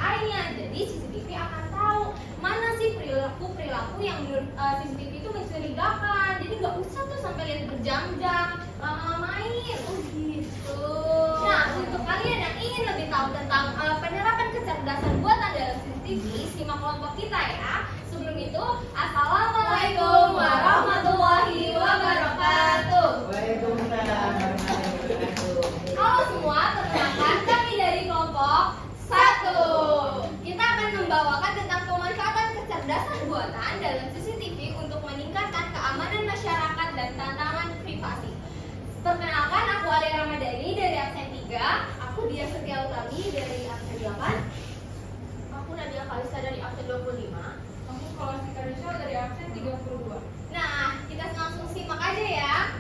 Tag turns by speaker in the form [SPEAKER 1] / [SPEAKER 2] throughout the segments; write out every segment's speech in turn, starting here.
[SPEAKER 1] AI-nya. Jadi CCTV akan tahu mana sih perilaku yang menurut CCTV itu mencurigakan. Jadi nggak usah tuh sampai lihat berjam-jam lama-lamain. Oh gitu. Nah, untuk kalian yang ingin lebih tahu tentang penerapan kecerdasan buatan dalam CCTV, simak kelompok kita ya. Sebelum itu, Assalamualaikum warahmatullahi wabarakatuh.
[SPEAKER 2] Waalaikumsalam warahmatullahi wabarakatuh.
[SPEAKER 1] Halo semua, perkenalkan kami dari kelompok 1. Kita akan membawakan tentang pemanfaatan kecerdasan buatan dalam CCTV untuk meningkatkan keamanan masyarakat dan tantangan privasi. Perkenalkan, aku Ali Ramadhani dari absen 3. Aku Dia Setia Utami dari absen 8. Aku Nadia Kalisa dari absen 25.
[SPEAKER 3] Aku Scholastika Rizal dari absen 32.
[SPEAKER 1] Nah, kita langsung simak aja ya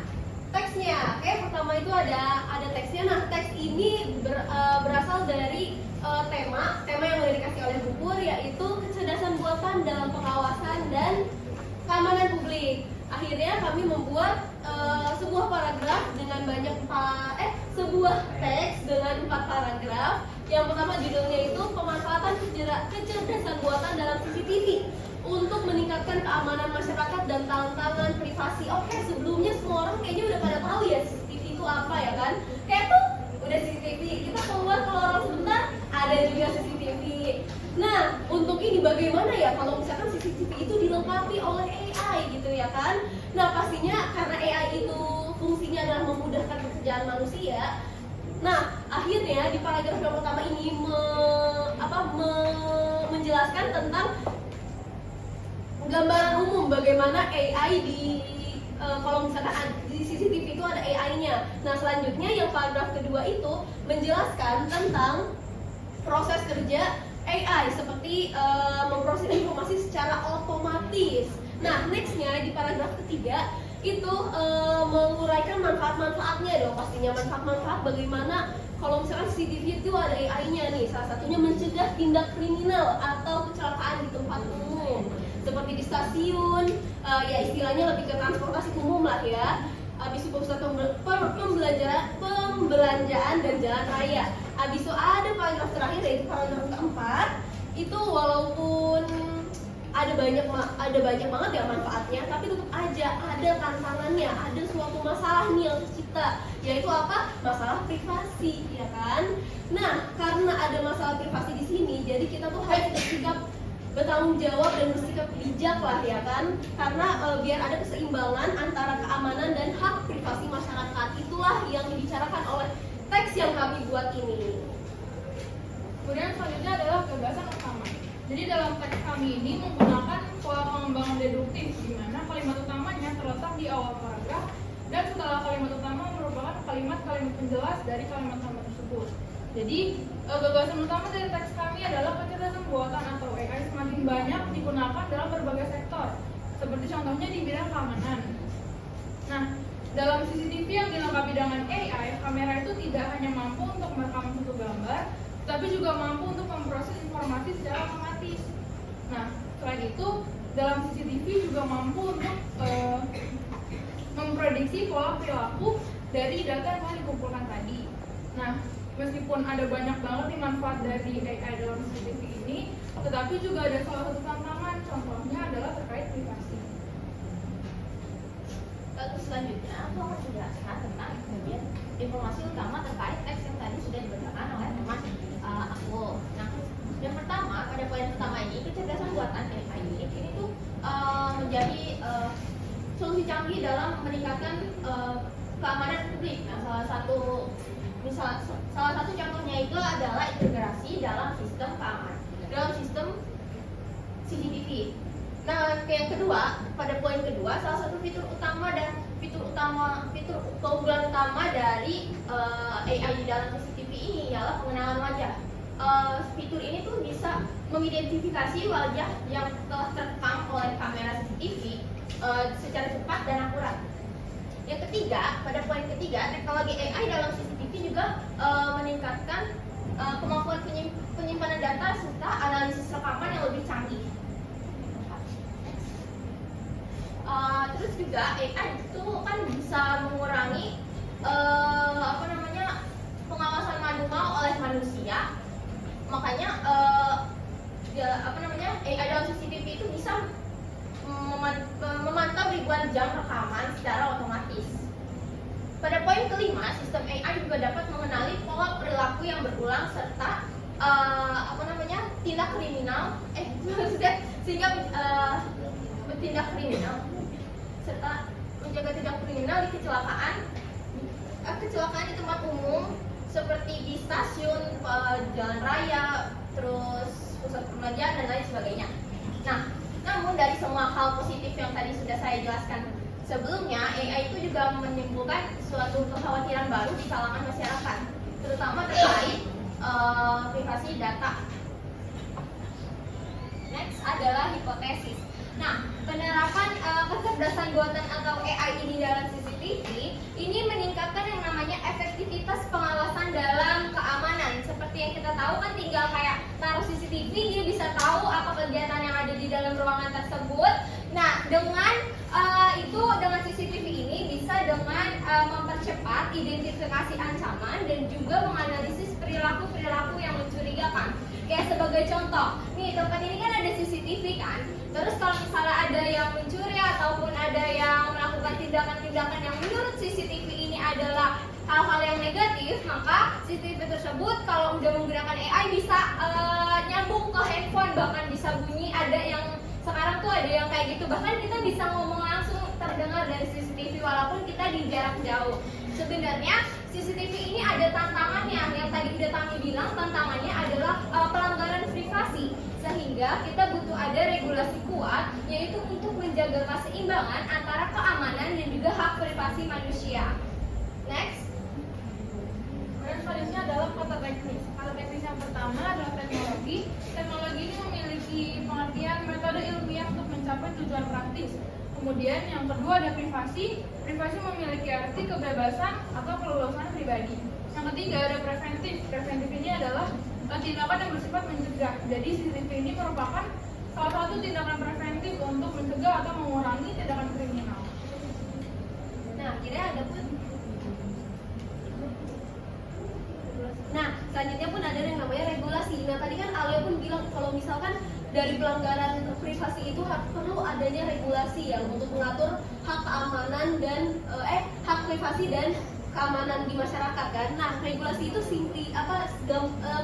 [SPEAKER 1] teksnya. Oke, pertama itu ada teksnya. Nah, teks ini berasal dari tema yang udah dikasih oleh Bu Pur, yaitu kecerdasan buatan dalam pengawasan dan keamanan publik. Akhirnya kami membuat sebuah paragraf dengan sebuah teks dengan 4 paragraf. Yang pertama judulnya itu pemanfaatan kecerdasan buatan dalam CCTV untuk meningkatkan keamanan masyarakat dan tantangan privasi. Oke, sebelumnya semua orang kayaknya udah pada tahu ya CCTV itu apa ya kan? Kayak tuh udah CCTV, kita keluar kalau orang sebentar ada juga CCTV. Nah, untuk ini bagaimana ya kalau misalkan CCTV itu dilengkapi oleh AI gitu ya kan? Nah, pastinya karena AI itu fungsinya adalah memudahkan pekerjaan manusia. Nah, akhirnya di paragraf yang pertama ini menjelaskan tentang gambaran umum bagaimana AI kalau misalkan di CCTV itu ada AI-nya. Nah, selanjutnya yang paragraf kedua itu menjelaskan tentang proses kerja AI seperti memproses informasi secara otomatis. Nah, nextnya di paragraf ketiga itu menguraikan manfaat-manfaatnya dong, pastinya manfaat-manfaat bagaimana kalau misalkan CCTV itu ada AI-nya nih. Salah satunya mencegah tindak kriminal atau kecelakaan di tempat umum seperti di stasiun, ya istilahnya lebih ke transportasi umum lah ya. Habis itu pusat pembelanjaan dan jalan raya. Habis itu ada paragraf terakhir yaitu paragraf keempat. Itu walaupun ada banyak banget ya manfaatnya, tapi tetap aja ada tantangannya, ada suatu masalah nih yang tercipta, yaitu apa? Masalah privasi, ya kan? Nah, karena ada masalah privasi di sini, jadi kita tuh harus bersikap bertanggung jawab dan bersikap bijak lah ya kan, karena biar ada keseimbangan antara keamanan dan hak privasi masyarakat. Itulah yang dibicarakan oleh teks yang kami buat ini.
[SPEAKER 3] Kemudian selanjutnya adalah gagasan utama. Jadi dalam teks kami ini menggunakan pola pengembangan deduktif, di mana kalimat utamanya terletak di awal paragraf dan setelah kalimat utama merupakan kalimat-kalimat penjelas dari kalimat-kalimat tersebut. Jadi gagasan utama dari teks kami adalah kecerdasan buatan atau AI semakin banyak digunakan dalam berbagai sektor, seperti contohnya di bidang keamanan. Nah, dalam CCTV yang dilengkapi dengan AI, kamera itu tidak hanya mampu untuk merekam satu gambar, tapi juga mampu untuk memproses informasi secara otomatis. Nah, selain itu, dalam CCTV juga mampu untuk memprediksi pola perilaku dari data yang telah dikumpulkan tadi. Nah, meskipun ada banyak banget nih manfaat dari AI dalam CCTV ini, tetapi juga ada salah satu tantangan, contohnya adalah terkait privasi.
[SPEAKER 1] Lalu selanjutnya aku akan menjelaskan tentang informasi utama terkait teks yang tadi sudah dibacakan oleh teman aku. Nah, yang pertama pada poin pertama ini kecerdasan buatan AI ini tuh menjadi solusi canggih dalam meningkatkan keamanan publik. Nah, salah satu contohnya itu adalah integrasi dalam sistem keamanan, dalam sistem CCTV. Nah, yang kedua, pada poin kedua, salah satu fitur keunggulan utama dari AI di dalam CCTV ini ialah pengenalan wajah. Fitur ini tuh bisa mengidentifikasi wajah yang telah terekam oleh kamera CCTV secara cepat dan akurat. Yang ketiga, pada poin ketiga, teknologi AI dalam CCTV juga meningkatkan kemampuan penyimpanan data serta analisis rekaman yang lebih canggih. Terus juga AI itu kan bisa mengurangi pengawasan manual oleh manusia. Makanya
[SPEAKER 4] AI dalam CCTV itu bisa memantau ribuan jam rekaman secara otomatis. Pada poin kelima, sistem AI juga dapat mengenali pola perilaku yang berulang serta tindak kriminal, sehingga bertindak kriminal serta menjaga tindak kriminal di kecelakaan di tempat umum seperti di stasiun, jalan raya, terus pusat perbelanjaan dan lain sebagainya. Nah, namun dari semua hal positif yang tadi sudah saya jelaskan sebelumnya, AI itu juga menimbulkan suatu kekhawatiran baru di kalangan masyarakat, terutama terkait privasi data. Next adalah hipotesis. Nah, penerapan kecerdasan buatan atau AI ini dalam CCTV ini meningkatkan yang namanya efektivitas pengawasan dalam keamanan. Seperti yang kita tahu kan tinggal kayak taruh CCTV, dia bisa tahu apa kegiatan yang ada di dalam ruangan tersebut. Nah, dengan CCTV ini bisa dengan mempercepat identifikasi ancaman dan juga menganalisis perilaku yang mencurigakan. Kayak sebagai contoh, nih tempat ini kan ada CCTV kan. Terus kalau misalnya ada yang mencuri ataupun ada yang melakukan tindakan-tindakan yang menurut CCTV ini adalah hal-hal yang negatif, maka CCTV tersebut kalau udah menggunakan AI bisa nyambung ke handphone, bahkan bisa bunyi. Ada yang sekarang tuh ada yang kayak gitu, bahkan kita bisa ngomong langsung terdengar dari CCTV walaupun kita di jarak jauh. Sebenarnya CCTV ini ada tantangannya, yang tadi udah kami bilang, tantangannya adalah pelanggaran privasi, sehingga kita butuh ada regulasi kuat, yaitu untuk menjaga keseimbangan antara keamanan dan juga hak privasi manusia. Next.
[SPEAKER 3] Kemudian selanjutnya adalah kata teknis. Kata teknis yang pertama adalah teknologi. Teknologi ini memiliki pengertian metode ilmiah untuk mencapai tujuan praktis. Kemudian yang kedua ada privasi. Privasi memiliki arti kebebasan atau keleluasaan pribadi. Yang ketiga ada preventif. Preventif ini adalah tindakan yang bersifat mencegah. Jadi CCTV ini merupakan salah satu tindakan preventif untuk mencegah atau mengurangi tindakan kriminal.
[SPEAKER 1] Nah, kira ada pun. Nah, selanjutnya pun ada yang namanya regulasi. Nah, tadi kan Alia pun bilang kalau misalkan dari pelanggaran privasi itu perlu adanya regulasi yang untuk mengatur hak keamanan dan hak privasi dan keamanan di masyarakat kan. Nah, regulasi itu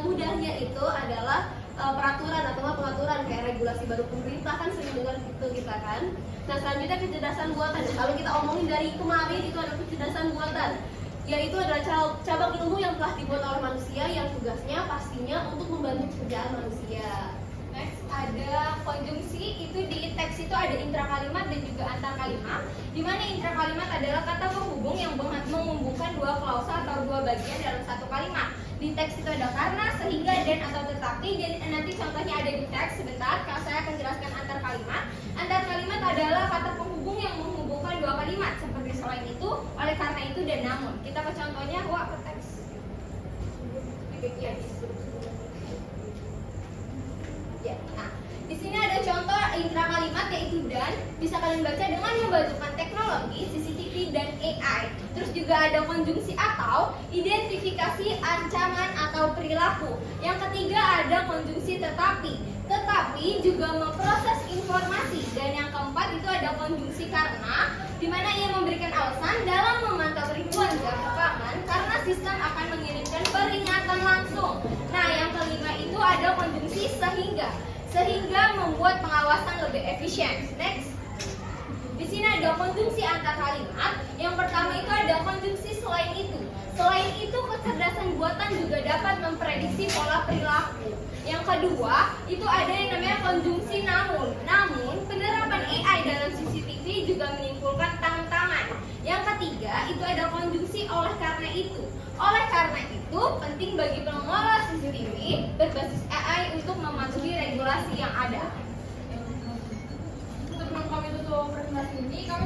[SPEAKER 1] mudahnya itu adalah peraturan atau pengaturan kayak regulasi baru pemerintah kan sering dengar gitu kita kan. Nah, selanjutnya kecerdasan buatan. Kalau kita omongin dari kemarin itu ada kecerdasan buatan, yaitu adalah cabang ilmu yang telah dibuat oleh manusia yang tugasnya pastinya untuk membantu pekerjaan manusia. Next ada konjungsi. Itu di teks itu ada intrakalimat dan juga antarkalimat, di mana intrakalimat adalah kata penghubung yang menghubungkan dua klausa atau dua bagian dalam satu kalimat. Di teks itu ada karena, sehingga, dan, atau tetapi. Jadi nanti contohnya ada di teks sebentar. Kalau saya akan jelaskan antarkalimat. Antarkalimat adalah kata penghubung yang menghubungkan dua kalimat seperti selain itu, oleh karena itu, dan namun. Kita ke contohnya, ke teks. Ya, nah, di sini ada contoh intrakalimat yaitu dan, bisa kalian baca dengan membajukan teknologi, CCTV dan AI. Terus juga ada konjungsi atau identifikasi ancaman atau perilaku. Yang ketiga ada konjungsi tetapi juga memproses informasi. Dan yang keempat itu ada konjungsi karena, di mana ia memberikan alasan dalam memantau ribuan jam rekaman karena sistem akan mengirimkan peringatan langsung. Nah, yang kelima itu ada konjungsi sehingga membuat pengawasan lebih efisien. Next. Di sini ada konjungsi antar kalimat. Yang pertama itu ada konjungsi selain itu. Selain itu, kecerdasan buatan juga dapat memprediksi pola perilaku. Yang kedua, itu ada yang namanya konjungsi namun. Namun, penerapan AI dalam CCTV juga menimbulkan tantangan. Yang ketiga, itu ada konjungsi oleh karena itu. Oleh karena itu, penting bagi pengelola CCTV berbasis AI untuk mematuhi regulasi yang ada.
[SPEAKER 3] Sebelum kami tutup presentasi ini, kami